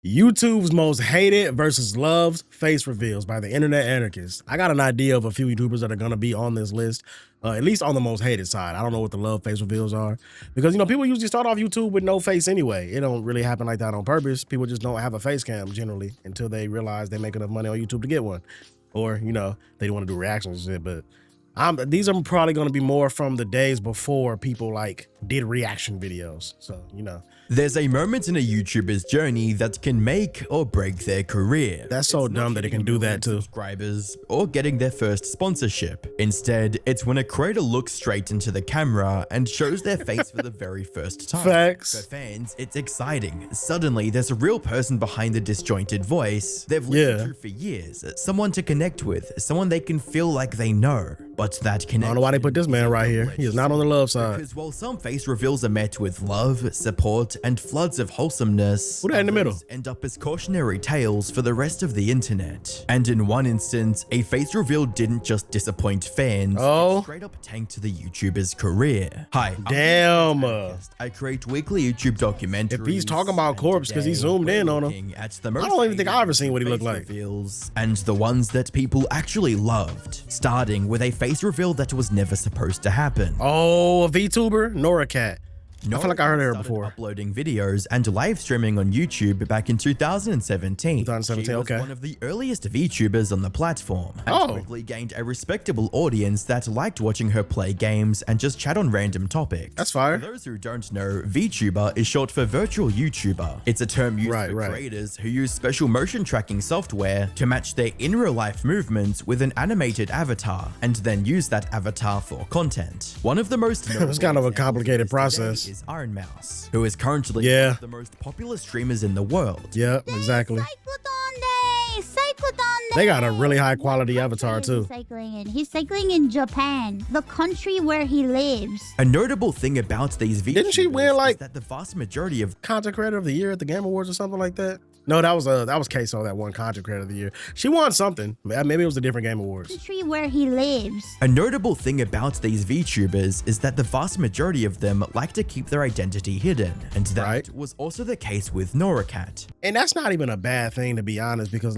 YouTube's most hated versus loved face reveals by the internet anarchist. I got an idea of a few YouTubers that are going to be on this list, at least on the most hated side. I don't know what the love face reveals are because, people usually start off YouTube with no face anyway. It don't really happen like that on purpose. People just don't have a face cam generally until they realize they make enough money on YouTube to get one. Or, they don't want to do reactions and shit. But these are probably going to be more from the days before people did reaction videos. So, There's a moment in a YouTuber's journey that can make or break their career. That's so dumb that it can do that too. Subscribers or getting their first sponsorship. Instead, it's when a creator looks straight into the camera and shows their face for the very first time. Facts. For fans, it's exciting. Suddenly, there's a real person behind the disjointed voice they've listened to for years. Someone to connect with, someone they can feel like they know. But that connection, I don't know why they put this man right here. He is not on the love side. Because while some face reveals are met with love, support, and floods of wholesomeness, who that in the middle end up as cautionary tales for the rest of the internet. And in one instance, a face reveal didn't just disappoint fans, it straight up tanked the YouTuber's career. Hi, damn. I create weekly YouTube documentaries. If he's talking about corpse because he zoomed in on him, I don't even think I've ever seen what he looked like. And the ones that people actually loved, starting with a face reveal that was never supposed to happen. Oh, a VTuber, Nora Cat. I feel like I heard her before. Uploading videos and live streaming on YouTube back in 2017. She was okay. one of the earliest VTubers on the platform and quickly gained a respectable audience that liked watching her play games and just chat on random topics. That's fire. For those who don't know, VTuber is short for virtual YouTuber. It's a term used for creators who use special motion tracking software to match their in real life movements with an animated avatar and then use that avatar for content. One of the most it's kind of a complicated process. Is Iron Mouse, who is currently one of the most popular streamers in the world. Yeah, exactly. They got a really high quality avatar too. He's cycling in Japan, the country where he lives. A notable thing about these videos didn't she win that the vast majority of content creator of the year at the Game Awards or something like that? No, that was Queso that won content creator of the year. She won something. Maybe it was a different Game Awards. Country where he lives. A notable thing about these VTubers is that the vast majority of them like to keep their identity hidden, and that was also the case with Nora Cat. And that's not even a bad thing, to be honest, because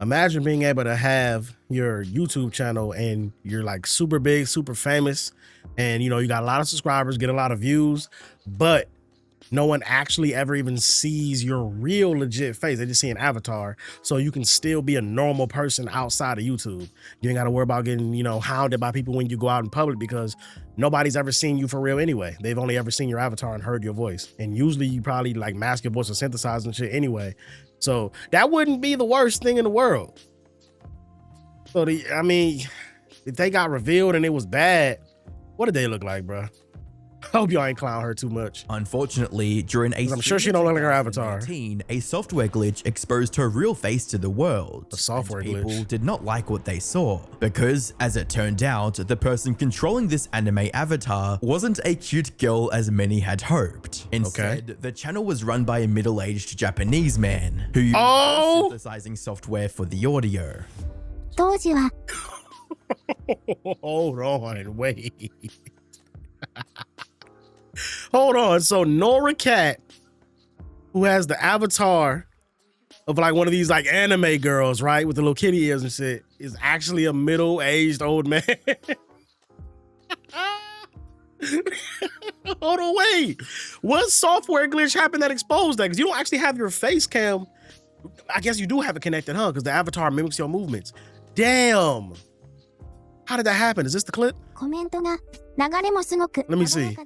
imagine being able to have your YouTube channel and you're super big, super famous, and you got a lot of subscribers, get a lot of views, but no one actually ever even sees your real legit face. They just see an avatar. So you can still be a normal person outside of YouTube. You ain't got to worry about getting, hounded by people when you go out in public because nobody's ever seen you for real anyway. They've only ever seen your avatar and heard your voice. And usually you probably mask your voice or synthesize and shit anyway. So that wouldn't be the worst thing in the world. So if they got revealed and it was bad, what did they look like, bro? I hope y'all ain't clown her too much. Unfortunately, during I'm sure she don't look like her avatar. A software glitch exposed her real face to the world. A software glitch. People did not like what they saw because, as it turned out, the person controlling this anime avatar wasn't a cute girl as many had hoped. Instead, the channel was run by a middle-aged Japanese man who used synthesizing software for the audio. Hold on, wait. Hold on. So Nora Cat, who has the avatar of one of these anime girls, right, with the little kitty ears and shit, is actually a middle-aged old man. Hold on, wait. What software glitch happened that exposed that? Because you don't actually have your face cam. I guess you do have it connected, huh? Because the avatar mimics your movements. Damn. How did that happen? Is this the clip? Let me see.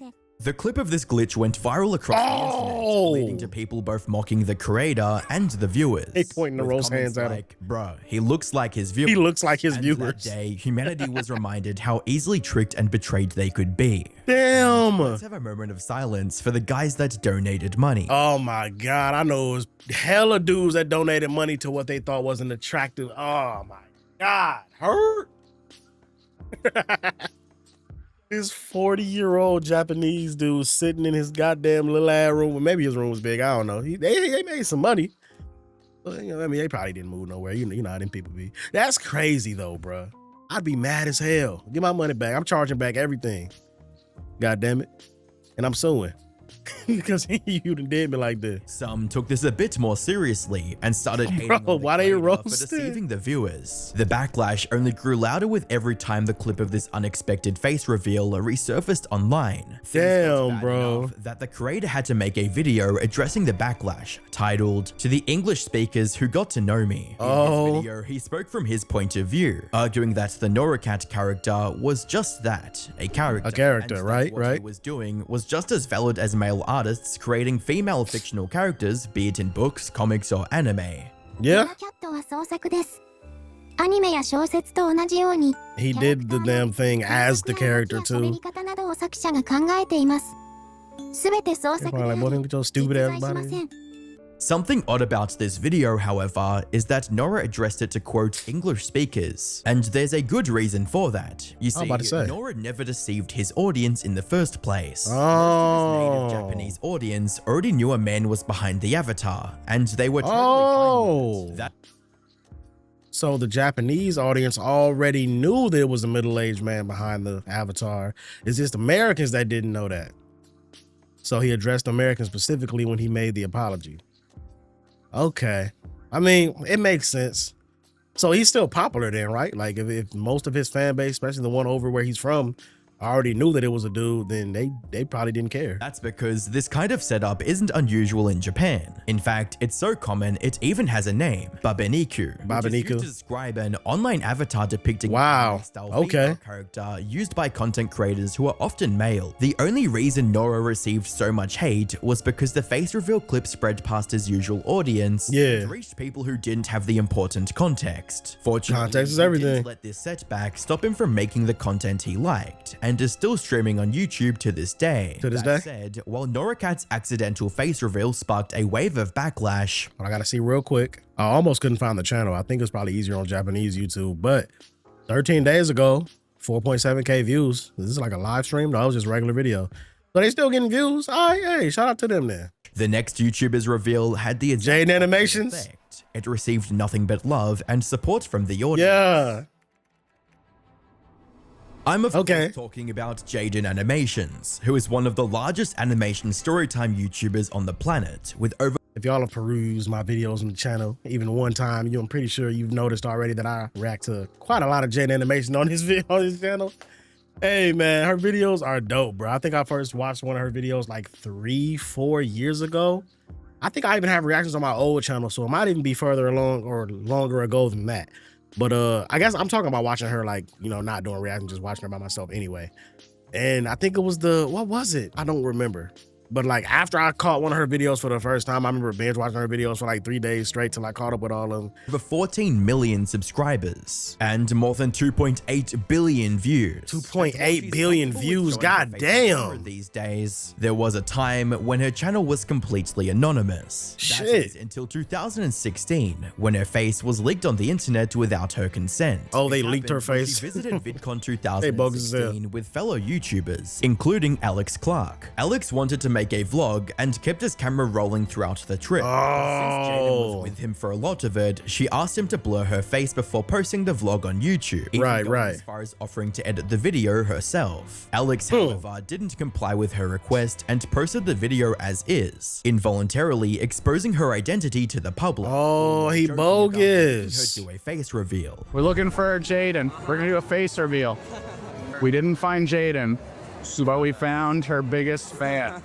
The clip of this glitch went viral across the internet, leading to people both mocking the creator and the viewers. They pointing the rose hands at him. Bro, he looks like his viewers. He looks like his viewers. That day, humanity was reminded how easily tricked and betrayed they could be. Damn. Let's have a moment of silence for the guys that donated money. Oh my God, I know it was hella dudes that donated money to what they thought was an attractive. Oh my God, hurt. This 40-year-old Japanese dude sitting in his goddamn little ass room. Well, maybe his room was big. I don't know. They made some money. But, they probably didn't move nowhere. You know how them people be. That's crazy though, bro. I'd be mad as hell. Get my money back. I'm charging back everything. God damn it. And I'm suing. because you done did me like this. Some took this a bit more seriously and started hating on the why they creator for roasted? deceiving the viewers. The backlash only grew louder with every time the clip of this unexpected face reveal resurfaced online. Things got Damn, bad bro. enough that the creator had to make a video addressing the backlash titled "To the English Speakers Who Got to Know Me." In his video, he spoke from his point of view, arguing that the Nora Cat character was just that, a character. And that right, what right. he was doing was just as valid as male artists creating female fictional characters, be it in books, comics, or anime. Yeah, キャットは創作です。アニメや小説と同じように、 he did the damn thing as the character 喋 too. り方などを作者が考えています。すべて創作で Probably あ like, boy, り、 don't get your 実 stupid 在 ass しま body. せん。 Something odd about this video, however, is that Nora addressed it to quote English speakers, and there's a good reason for that. You see, about to say. Nora never deceived his audience in the first place. Oh. Most of his native Japanese audience already knew a man was behind the avatar, and they were totally fine with it. That So the Japanese audience already knew there was a middle-aged man behind the avatar. It's just Americans that didn't know that. So he addressed Americans specifically when he made the apology. Okay. I mean, it makes sense. So he's still popular then, right? Like if most of his fan base, especially the one over where he's from, already knew that it was a dude, then they probably didn't care. That's because this kind of setup isn't unusual in Japan. In fact, it's so common it even has a name, Babeniku, which is used to describe an online avatar depicting Wow. a style Okay. female character used by content creators who are often male. The only reason Nora received so much hate was because the face reveal clip spread past his usual audience and reached people who didn't have the important context. Fortunately, Context is he everything. didn't let this setback stop him from making the content he liked, and is still streaming on YouTube to this day. That said, while Nora Cat's accidental face reveal sparked a wave of backlash, But I gotta see real quick. I almost couldn't find the channel. I think it's probably easier on Japanese YouTube, but 13 days ago, 4.7K views. This is like a live stream. No, it was just a regular video. So they still getting views. All right, hey, shout out to them then. the next YouTuber's reveal had the Jade Animations. effect. It received nothing but love and support from the audience. Yeah. I'm of course talking about Jaden Animations, who is one of the largest animation storytime YouTubers on the planet, with over. If y'all have perused my videos on the channel, even one time, I'm pretty sure you've noticed already that I react to quite a lot of Jaden Animation on his channel. Hey man, her videos are dope, bro. I think I first watched one of her videos like 3-4 years ago. I think I even have reactions on my old channel, so it might even be further along or longer ago than that. But I guess I'm talking about watching her, like, you know, not doing reaction, just watching her by myself anyway. And I think it was what was it? I don't remember. But like after I caught one of her videos for the first time, I remember binge watching her videos for like 3 days straight till I caught up with all of them. Over 14 million subscribers and more than 2.8 billion views. 2.8 billion views, god damn. These days, there was a time when her channel was completely anonymous. That is until 2016, when her face was leaked on the internet without her consent. Oh, they leaked her face. She visited VidCon 2016 with fellow YouTubers, including Alex Clark. Alex wanted to make a vlog and kept his camera rolling throughout the trip. Since Jaden was with him for a lot of it, she asked him to blur her face before posting the vlog on YouTube. Even going as far as offering to edit the video herself. Alex, however, didn't comply with her request and posted the video as is, involuntarily exposing her identity to the public. Oh, he bogus. Her do a face reveal. We're looking for Jaden. We're gonna do a face reveal. We didn't find Jaden, but we found her biggest fan.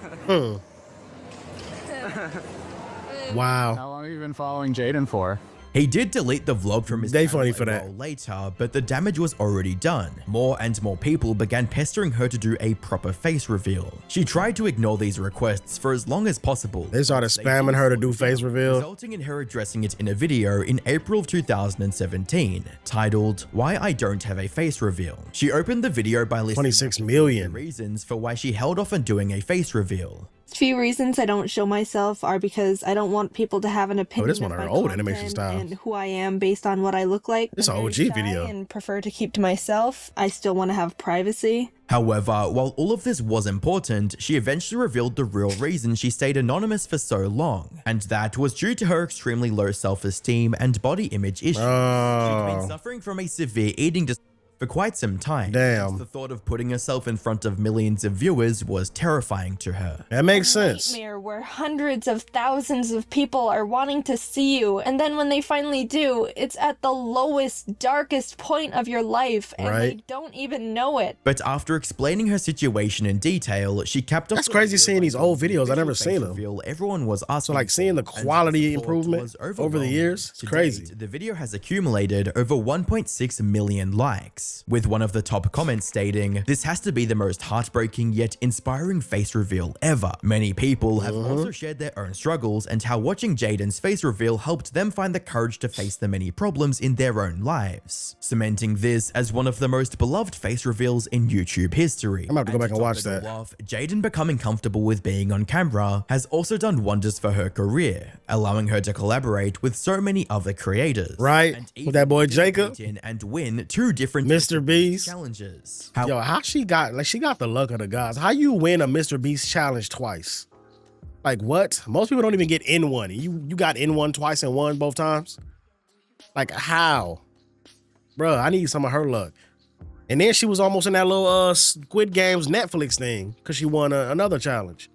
Wow. How long have you been following Jaden for? He did delete the vlog from his channel funny for that. later, but the damage was already done. More and more people began pestering her to do a proper face reveal. She tried to ignore these requests for as long as possible. They started spamming her to do face reveal, resulting in her addressing it in a video in April of 2017, titled "Why I Don't Have a Face Reveal." She opened the video by listing 26 million reasons for why she held off on doing a face reveal. Few reasons I don't show myself are because I don't want people to have an opinion this one of her my old animation content style. and who I am based on what I look like. This I'm an very OG shy video. and prefer to keep to myself. I still want to have privacy. However, while all of this was important, she eventually revealed the real reason she stayed anonymous for so long, and that was due to her extremely low self-esteem and body image issues. She'd been suffering from a severe eating disorder for quite some time. Damn. The thought of putting herself in front of millions of viewers was terrifying to her. That makes sense. Nightmare where hundreds of thousands of people are wanting to see you, and then when they finally do, it's at the lowest, darkest point of your life, and they don't even know it. But after explaining her situation in detail, she capped off. That's crazy seeing these old videos. I never seen them. Everyone was asking. So like seeing the quality improvement over the years, it's crazy. The video has accumulated over 1.6 million likes, with one of the top comments stating, "This has to be the most heartbreaking yet inspiring face reveal ever." Many people have also shared their own struggles and how watching Jaden's face reveal helped them find the courage to face the many problems in their own lives, cementing this as one of the most beloved face reveals in YouTube history. I'm about to go back and watch that. Jaden becoming comfortable with being on camera has also done wonders for her career, allowing her to collaborate with so many other creators. Right, with that boy Jacob. And win 2 different Mr. Beast challenges. Yo, how she got the luck of the gods. How you win a Mr. Beast challenge twice? Like what? Most people don't even get in one. You got in one twice and won both times? Like how? Bruh, I need some of her luck. And then she was almost in that little Squid Games Netflix thing because she won another challenge.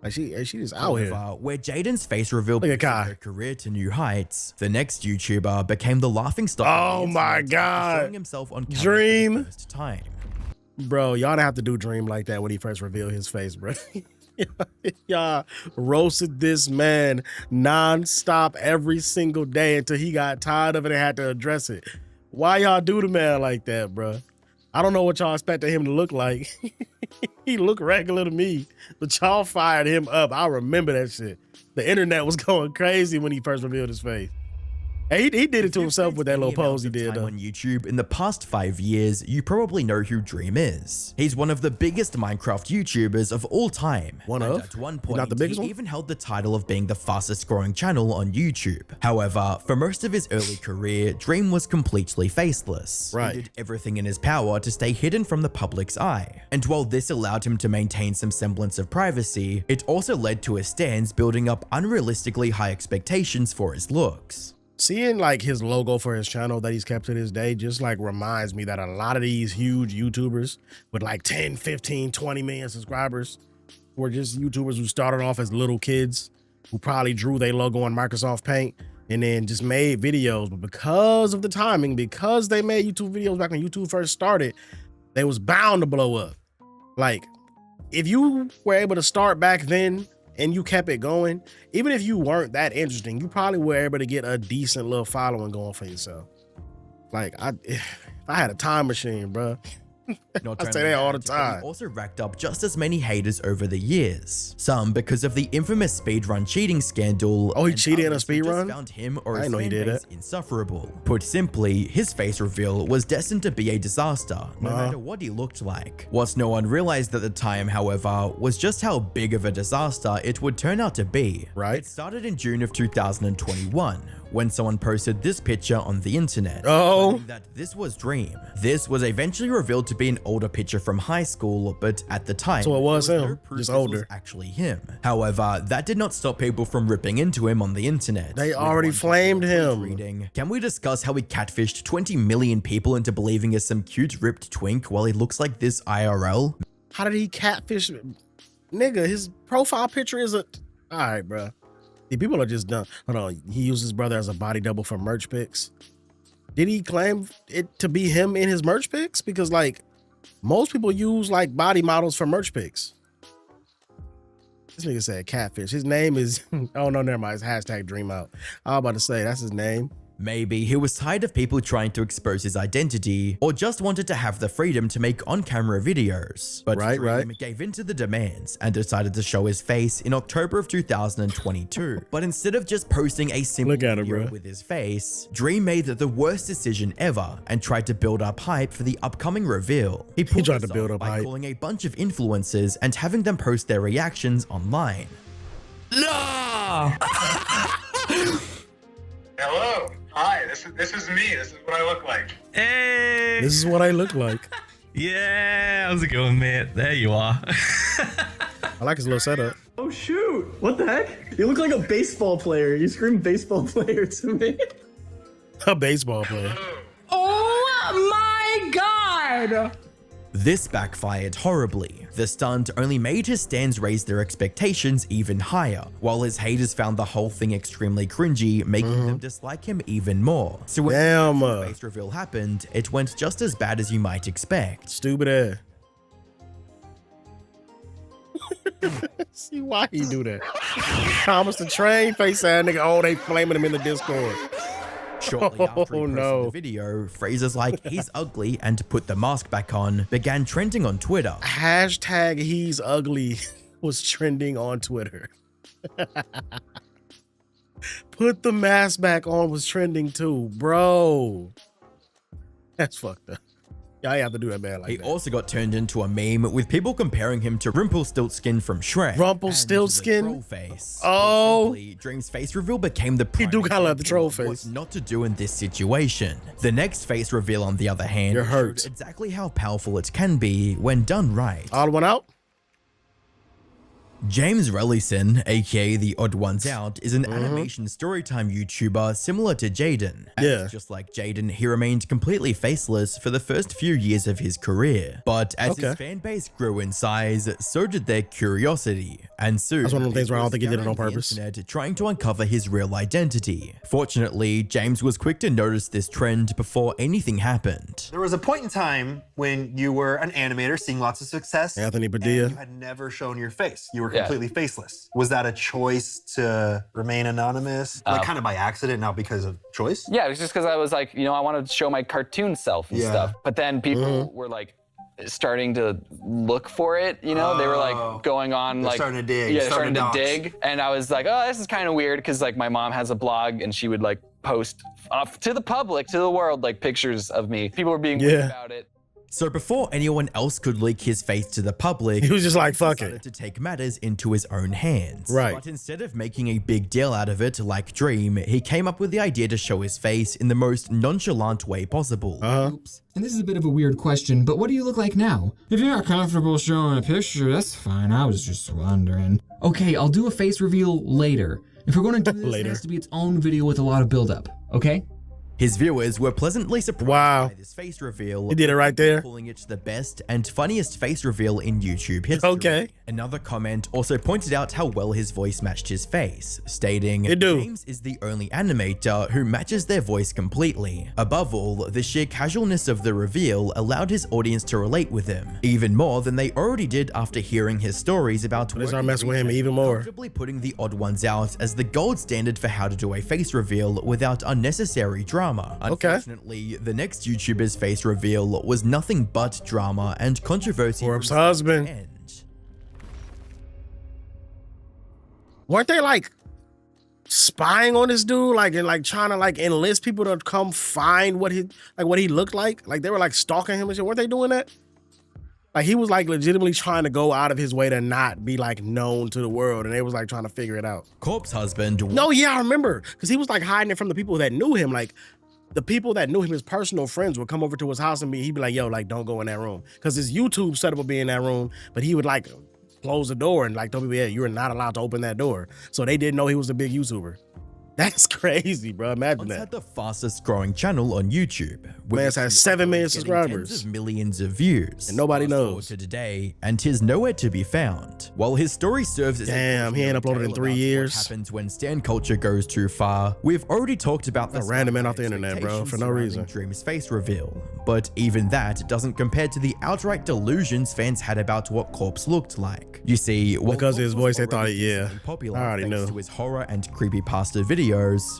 Like she just out here. Where Jaden's face reveal pushed her career to new heights, the next YouTuber became the laughingstock. Oh my God. Showing himself on camera Dream. for the first time. Bro, y'all don't have to do Dream like that when he first revealed his face, bro. Y'all roasted this man non-stop every single day until he got tired of it and had to address it. Why y'all do the man like that, bro? I don't know what y'all expected him to look like. He looked regular to me, but y'all fired him up. I remember that shit. The internet was going crazy when he first revealed his face. And he did it to himself with that little pose he did. On YouTube in the past 5 years, you probably know who Dream is. He's one of the biggest Minecraft YouTubers of all time. At one point, not the biggest he one? even held the title of being the fastest growing channel on YouTube. However, for most of his early career, Dream was completely faceless. Right. He did everything in his power to stay hidden from the public's eye. And while this allowed him to maintain some semblance of privacy, it also led to his stans building up unrealistically high expectations for his looks. Seeing like his logo for his channel that he's kept to this day just like reminds me that a lot of these huge YouTubers with like 10, 15, 20 million subscribers were just YouTubers who started off as little kids who probably drew their logo on Microsoft Paint and then just made videos. But because of the timing, because they made YouTube videos back when YouTube first started, they was bound to blow up. Like if you were able to start back then and you kept it going, even if you weren't that interesting, you probably were able to get a decent little following going for yourself. Like if I had a time machine, bro, I say that all the time. He also racked up just as many haters over the years. Some because of the infamous speedrun cheating scandal. Oh, he cheated in a speedrun? Found him or I his didn't know he fan did base it. insufferable. Put simply, his face reveal was destined to be a disaster, no matter what he looked like. What no one realized at the time, however, was just how big of a disaster it would turn out to be. Right. It started in June of 2021. When someone posted this picture on the internet, claiming that this was Dream. This was eventually revealed to be an older picture from high school, but at the time, So it was there him, no proof just this was older. actually him. However, that did not stop people from ripping into him on the internet. They with already one flamed popular him. tweet reading, "Can we discuss how he catfished 20 million people into believing he's some cute ripped twink while he looks like this IRL?" How did he catfish? Nigga, his profile picture is a... All right, bro. The people are just dumb. Hold on. He used his brother as a body double for merch pics. Did he claim it to be him in his merch pics? Because like most people use like body models for merch pics. This nigga said catfish. His name is, oh no, never mind. It's hashtag dream out. I was about to say that's his name. Maybe he was tired of people trying to expose his identity, or just wanted to have the freedom to make on-camera videos. But Dream gave in to the demands and decided to show his face in October of 2022. But instead of just posting a simple video with his face, Dream made the worst decision ever and tried to build up hype for the upcoming reveal. He tried to build up hype by calling a bunch of influencers and having them post their reactions online. No! Hello. Hi, this is me. This is what I look like. Hey! This is what I look like. Yeah, how's it going, mate? There you are. I like his little setup. Oh shoot! What the heck? You look like a baseball player. You scream baseball player to me. A baseball player. Oh my god! God. This backfired horribly. The stunt only made his stands raise their expectations even higher, while his haters found the whole thing extremely cringy, making them dislike him even more. So when the face reveal happened, it went just as bad as you might expect. Stupid ass. See why he do that? Thomas the Train face ass nigga. Oh, they flaming him in the Discord. Shortly after he posted the video, phrases like "he's ugly" and "put the mask back on" began trending on Twitter. Hashtag "he's ugly" was trending on Twitter. Put the mask back on was trending too, bro. That's fucked up. Yeah, I have to do that, man. Like he also got turned into a meme with people comparing him to Rumpelstiltskin from Shrek. Rumpelstiltskin? Face. Oh. Dream's face reveal became the he do kind of have the troll face. What not to do in this situation. The next face reveal, on the other hand, You're hurt. showed exactly how powerful it can be when done right. All one out? James Relison, aka The Odd Ones Out, is an animation storytime YouTuber similar to Jaden. And just like Jaden, he remained completely faceless for the first few years of his career. But as his fan base grew in size, so did their curiosity. And soon, that's one of the things where I don't think he did it on purpose. Trying to uncover his real identity. Fortunately, James was quick to notice this trend before anything happened. There was a point in time when you were an animator seeing lots of success. Anthony Padilla. And you had never shown your face. You were completely faceless. Was that a choice to remain anonymous? Like kind of by accident, not because of choice? Yeah, it was just because I was like, you know, I wanted to show my cartoon self and stuff. But then people were like starting to look for it, you know? They were like going on like starting to dig. Yeah, starting to dig. And I was like, oh, this is kind of weird because like my mom has a blog and she would like post to the public, to the world, like pictures of me. People were being weird about it. So before anyone else could leak his face to the public, he was just like, fuck it. To take matters into his own hands. Right. But instead of making a big deal out of it like Dream, he came up with the idea to show his face in the most nonchalant way possible. Oops. And this is a bit of a weird question, but what do you look like now? If you're not comfortable showing a picture, that's fine. I was just wondering. Okay, I'll do a face reveal later. If we're going to do this, it has to be its own video with a lot of build-up, okay? His viewers were pleasantly surprised by this face reveal. He did it right there. Calling it the best and funniest face reveal in YouTube history. Okay. Another comment also pointed out how well his voice matched his face, stating, James is the only animator who matches their voice completely. Above all, the sheer casualness of the reveal allowed his audience to relate with him, even more than they already did after hearing his stories about messing with him even more. Comfortably putting the Odd Ones Out as the gold standard for how to do a face reveal without unnecessary drama. Unfortunately, the next YouTuber's face reveal was nothing but drama and controversy. Corpse husband. Weren't they like spying on this dude, like and like trying to like enlist people to come find what he looked like? Like they were like stalking him and shit. Weren't they doing that? Like he was like legitimately trying to go out of his way to not be like known to the world, and they was like trying to figure it out. Corpse husband. No, yeah, I remember, because he was like hiding it from the people that knew him. Like the people that knew him, his personal friends, would come over to his house and he'd be like, yo, like don't go in that room, because his YouTube setup would be in that room, but he would like close the door and like tell people, yeah, you're not allowed to open that door. So they didn't know he was a big YouTuber. That's crazy, bro. Imagine that. Had the fastest growing channel on YouTube. Man's has 7 million subscribers. Tens of millions of views. And nobody knows. To today, and he's nowhere to be found. While his story serves as he ain't uploaded in 3 years. What happens when stan culture goes too far? We've already talked about the random man off the internet, bro, for no reason. Dream's face reveal, but even that doesn't compare to the outright delusions fans had about what Corpse looked like. You see, because of his voice, they thought, yeah, popular I already know. To his horror and creepypasta videos,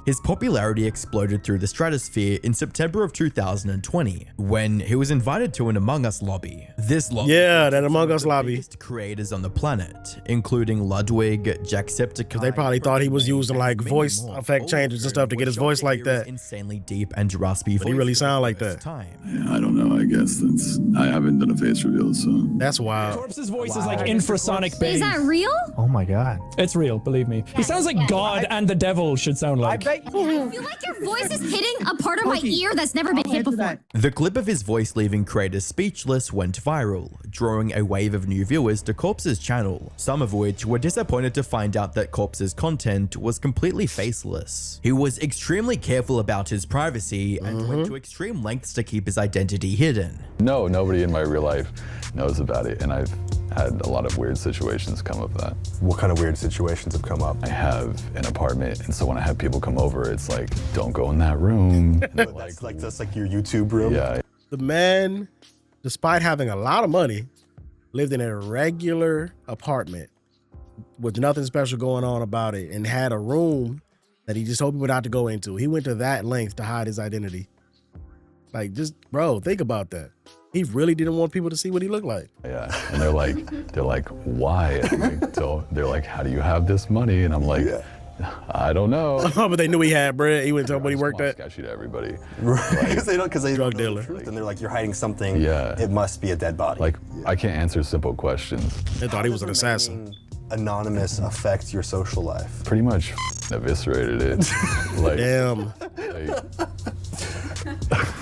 his popularity exploded through the stratosphere in September of 2020, when he was invited to an Among Us lobby. This lobby, that Among Us lobby, biggest creators on the planet, including Ludwig, Jacksepticeye. They probably thought he was using like voice effect changes and stuff to get his voice like that. Insanely deep and raspy. But he really sound like that. Yeah, I don't know. I guess since I haven't done a face reveal, so that's wild. Corpse's voice is like infrasonic bass. Is that real? Oh my god, it's real. Believe me, he sounds like God and the devil should sound like. I feel like your voice is hitting a part of my ear that's never been hit before. The clip of his voice leaving creators speechless went viral, drawing a wave of new viewers to Corpse's channel, some of which were disappointed to find out that Corpse's content was completely faceless. He was extremely careful about his privacy and went to extreme lengths to keep his identity hidden. No, nobody in my real life knows about it, and I've had a lot of weird situations come of that. What kind of weird situations have come up? I have an apartment, and so when I have people come over, it's like, don't go in that room. That's like your YouTube room? Yeah. The man, despite having a lot of money, lived in a regular apartment with nothing special going on about it and had a room that he just told people not to go into. He went to that length to hide his identity. Like, just, bro, think about that. He really didn't want people to see what he looked like. Yeah, and they're like, why? So they're like, how do you have this money? And I'm like, I don't know. But they knew he had bread. He wouldn't tell what he worked at. Sketchy to everybody. Right, because they drug don't know dealer. the truth, and they're like, you're hiding something. Yeah. It must be a dead body. Like, I can't answer simple questions. They thought he was an assassin. Anonymous affect your social life? Pretty much eviscerated it. Like, damn.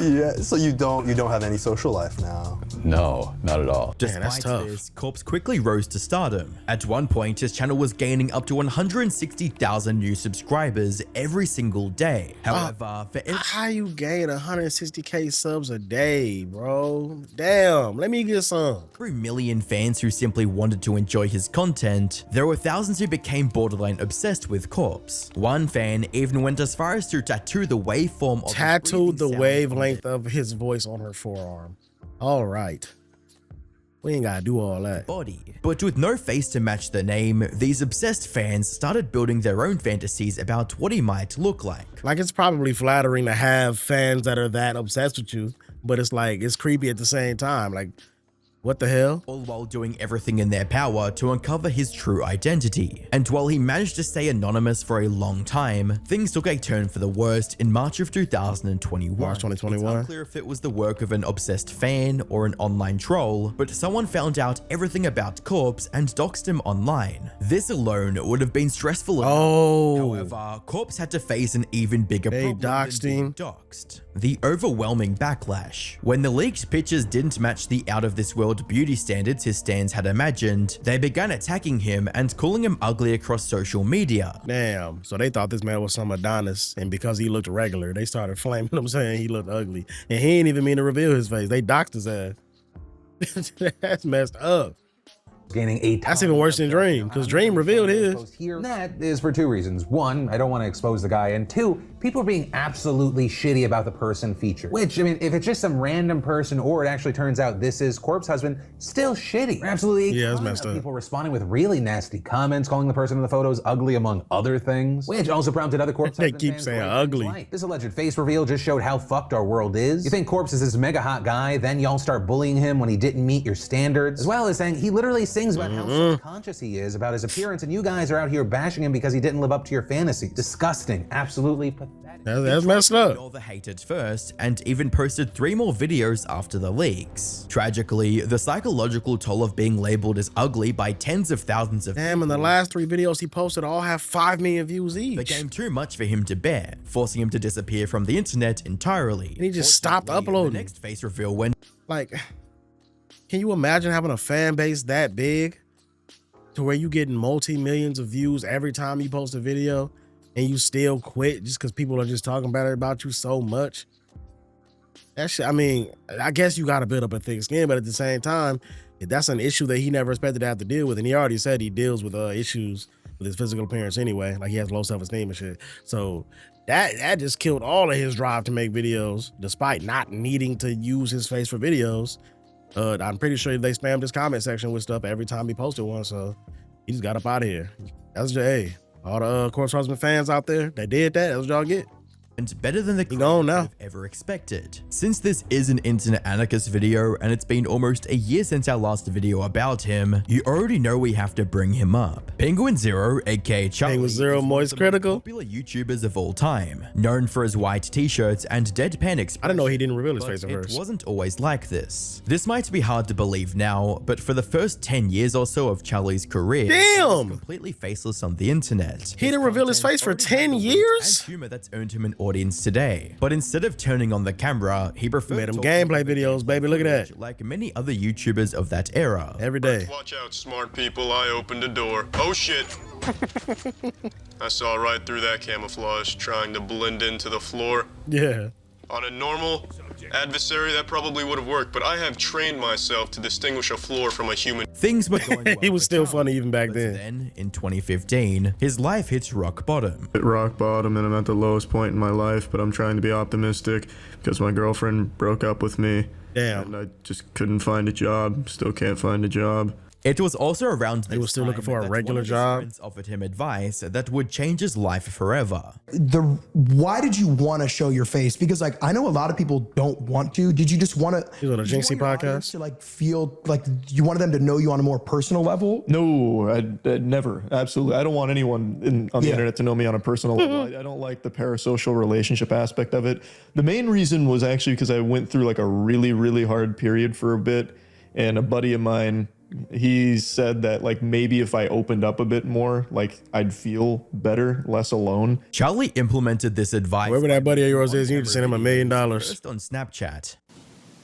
Yeah, so you don't have any social life now? No, not at all. Despite this, Corpse quickly rose to stardom. At one point, his channel was gaining up to 160,000 new subscribers every single day. However, how you gain 160K subs a day, bro? Damn, let me get some. Every million fans who simply wanted to enjoy his content, there were thousands who became borderline obsessed with Corpse. One fan even went as far as to tattoo the waveform of tattooed the wavelength of his voice on her forearm. All right. We ain't gotta do all that. Body. But with no face to match the name, these obsessed fans started building their own fantasies about what he might look like. Like, it's probably flattering to have fans that are that obsessed with you, but it's like, it's creepy at the same time. Like, what the hell? All while doing everything in their power to uncover his true identity. And while he managed to stay anonymous for a long time, things took a turn for the worst in March of 2021. March 2021. It's unclear if it was the work of an obsessed fan or an online troll, but someone found out everything about Corpse and doxed him online. This alone would have been stressful enough. However, Corpse had to face an even bigger problem doxed than being him. doxed. The overwhelming backlash. When the leaked pictures didn't match the out-of-this-world beauty standards his stans had imagined, they began attacking him and calling him ugly across social media. Damn, so they thought this man was some Adonis, and because he looked regular, they started flaming him, saying he looked ugly. And he ain't even mean to reveal his face. They doxed his ass. That's messed up. Gaining 8 That's even worse than Dream, because Dream revealed his. That is for two reasons. One, I don't want to expose the guy, and two, people are being absolutely shitty about the person featured. Which, I mean, if it's just some random person or it actually turns out this is Corpse husband, still shitty. Absolutely. Yeah, it's messed up. People responding with really nasty comments, calling the person in the photos ugly, among other things, which also prompted other Corpse They husband keep fans saying going ugly. like, this alleged face reveal just showed how fucked our world is. You think Corpse is this mega hot guy, then y'all start bullying him when he didn't meet your standards, as well as saying he literally sings about how self-conscious he is about his appearance, and you guys are out here bashing him because he didn't live up to your fantasies. Disgusting. Absolutely pathetic. That's messed up. All the hate at first, and even posted 3 more videos after the leaks. Tragically, the psychological toll of being labeled as ugly by tens of thousands of Damn, and the last 3 videos he posted all have 5 million views each. became too much for him to bear, forcing him to disappear from the internet entirely. And he just stopped uploading. The next face reveal when, like, can you imagine having a fan base that big to where you getting multi-millions of views every time you post a video and you still quit just because people are just talking about you so much? That shit, I mean, I guess you got to build up a thick skin, but at the same time, that's an issue that he never expected to have to deal with. And he already said he deals with issues with his physical appearance anyway. Like, he has low self-esteem and shit. So that just killed all of his drive to make videos, despite not needing to use his face for videos. I'm pretty sure they spammed his comment section with stuff every time he posted one, so he just got up out of here. That's just, hey, all the Corpse Husband fans out there that did that, that's what y'all get. and better than the creator could have ever expected. Since this is an Internet Anarchist video and it's been almost a year since our last video about him, you already know we have to bring him up. Penguin Zero, aka Charlie, Penguin Zero Moist Critical, popular YouTubers of all time, known for his white t-shirts and deadpan expression. I didn't know he didn't reveal his face at first. It wasn't always like this. This might be hard to believe now, but for the first 10 years or so of Charlie's career, he was completely faceless on the internet. He didn't reveal his face for 10 years? And humor that's earned him an audience today. But instead of turning on the camera, he preferred made him gameplay videos, baby. Look at that. Like many other YouTubers of that era. Every day. Watch out, smart people. I opened a door. Oh shit. I saw right through that camouflage, trying to blend into the floor. Yeah. On a normal adversary, that probably would have worked, but I have trained myself to distinguish a floor from a human. Things were going well. He was still funny even back then. Then, in 2015, his life hits rock bottom. Hit rock bottom, and I'm at the lowest point in my life, but I'm trying to be optimistic because my girlfriend broke up with me. Damn. And I just couldn't find a job. Still can't find a job. It was also around this he was still looking for a regular job. Offered him advice that would change his life forever. Why did you want to show your face? Because like I know a lot of people don't want to. Did you just want to? He's on a Jinxie podcast to like feel like you wanted them to know you on a more personal level. No, I'd never. Absolutely, I don't want anyone on the internet to know me on a personal level. I don't like the parasocial relationship aspect of it. The main reason was actually because I went through like a really, really hard period for a bit, and a buddy of mine, he said that like maybe if I opened up a bit more, like I'd feel better, less alone. Charlie implemented this advice. Whoever that buddy of yours is, you need to send him $1 million. First on Snapchat.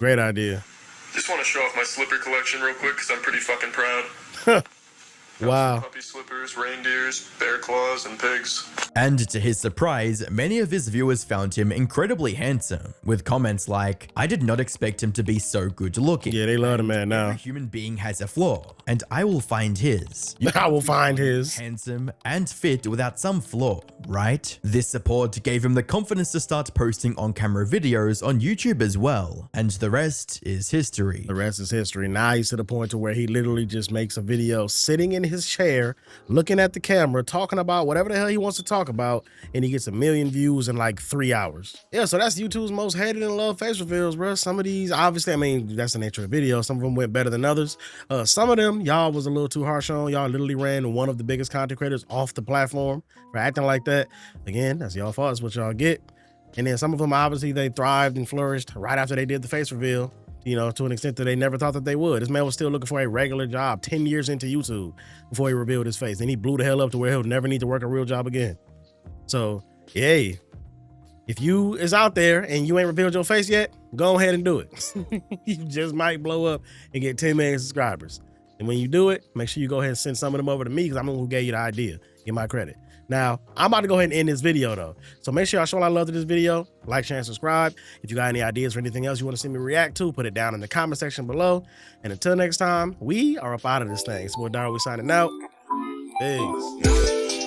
Great idea. Just want to show off my slipper collection real quick because I'm pretty fucking proud. Wow. Puppy slippers, reindeers, bear claws, and pigs. And to his surprise, many of his viewers found him incredibly handsome, with comments like, "I did not expect him to be so good looking." Yeah, they love the man now. Every human being has a flaw, and I will find his. I will find his. Handsome and fit without some flaw, right? This support gave him the confidence to start posting on-camera videos on YouTube as well, and the rest is history. The rest is history. Now he's to the point to where he literally just makes a video sitting in his chair, looking at the camera, talking about whatever the hell he wants to talk about, and he gets 1 million views in like 3 hours. Yeah, so that's YouTube's most hated and loved face reveals, bro. Some of these, obviously, I mean, that's the nature of the video. Some of them went better than others. Some of them, y'all was a little too harsh on. Y'all literally ran one of the biggest content creators off the platform for acting like that. Again, that's y'all fault. That's what y'all get. And then some of them, obviously, they thrived and flourished right after they did the face reveal, you know, to an extent that they never thought that they would. This man was still looking for a regular job 10 years into YouTube before he revealed his face. And he blew the hell up to where he'll never need to work a real job again. So, hey, if you is out there and you ain't revealed your face yet, go ahead and do it. You just might blow up and get 10 million subscribers. And when you do it, make sure you go ahead and send some of them over to me because I'm the one who gave you the idea. Get my credit. Now, I'm about to go ahead and end this video though. So make sure y'all show a lot of love to this video. Like, share, and subscribe. If you got any ideas or anything else you want to see me react to, put it down in the comment section below. And until next time, we are up out of this thing. So Dairu, we signing out. Peace.